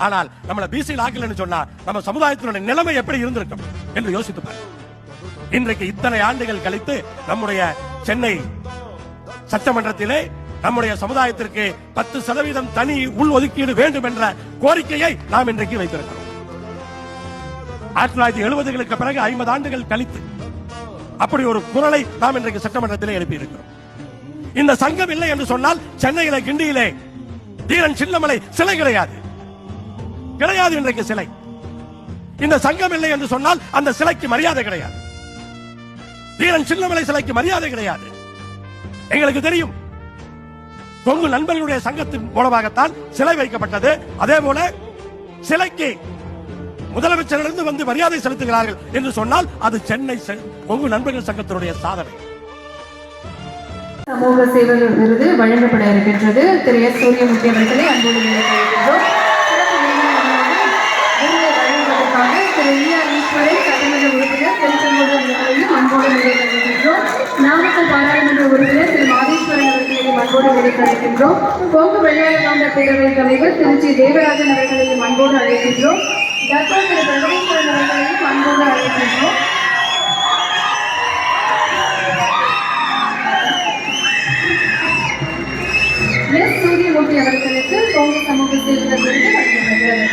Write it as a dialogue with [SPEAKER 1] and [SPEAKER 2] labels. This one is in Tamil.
[SPEAKER 1] ஆனால் நம்மள பிசி ஆக்கலன்னு சொன்னா நம்ம சமுதாயத்தினுடைய நிலைமை எப்படி இருந்திருக்கும் என்று யோசித்து பாருங்க. இன்றைக்கு இத்தனை ஆண்டுகள் கழித்து நம்முடைய சென்னை சட்டமன்றத்திலே நம்முடைய சமுதாயத்திற்கு 10% தனி உள் ஒதுக்கீடு வேண்டும் என்ற கோரிக்கையை நாம் இன்றைக்கு வைத்திருக்கிறோம். 1970களுக்கு பிறகு 50 ஆண்டுகள் கழித்து அப்படி ஒரு குரலை நாம் இன்றைக்கு சட்டமன்றத்திலே எழுப்பி இருக்கிறோம். இந்த சங்கம் இல்லை என்று சொன்னால் சென்னையில கிண்டியிலே தீரன் சின்னமலை சிலை கிடையாது. இன்றைக்கு சிலை. இந்த சங்கம் இல்லை என்று சொன்னால் அந்த சிலைக்கு மரியாதை கிடையாது. தீரன் சின்னமலை சிலைக்கு மரியாதை கிடையாது. எங்களுக்கு தெரியும், கொங்கு நண்பர்களுடைய சங்கத்தின் மூலமாகத்தான் சிலை வைக்கப்பட்டது. அதே போல சிலைக்கு முதலமைச்சரிலிருந்து வந்து மரியாதை செலுத்துகிறார்கள் என்று சொன்னால் அது சென்னை கொங்கு நண்பர்கள் சங்கத்தினுடைய சாதனை.
[SPEAKER 2] சமூக சேவை விருது வழங்கப்பட இருக்கின்றது. திரு எஸ். சூரியமூர்த்தி அவர்களை அன்போடு நினைக்கின்றோம். வழங்குவதற்காக திரு ஈஆர் ஈஸ்வரன் சட்டமன்ற உறுப்பினர் திருச்செங்கோடு அவர்களையும் அன்போடு நினைக்கின்றோம். நாமக்கல் பாராளுமன்ற உறுப்பினர் திரு மாதேஸ்வரன் அவர்களையும் அன்போடு நினைக்கின்றோம். கொங்கு வெள்ளாள காந்த பேரவைத் தலைவர் திருச்சி தேவராஜன் அவர்களையும் அன்போடு அழைக்கின்றோம். டாக்டர் திரு பிரகதீஸ்வரன் அவர்களையும் அன்போடு அழைக்கின்றோம். எஸ். சூரியமூர்த்தி அவர்களுக்கு கொங்கு சமூக சேவை விருது வழங்கப்படுகிறது.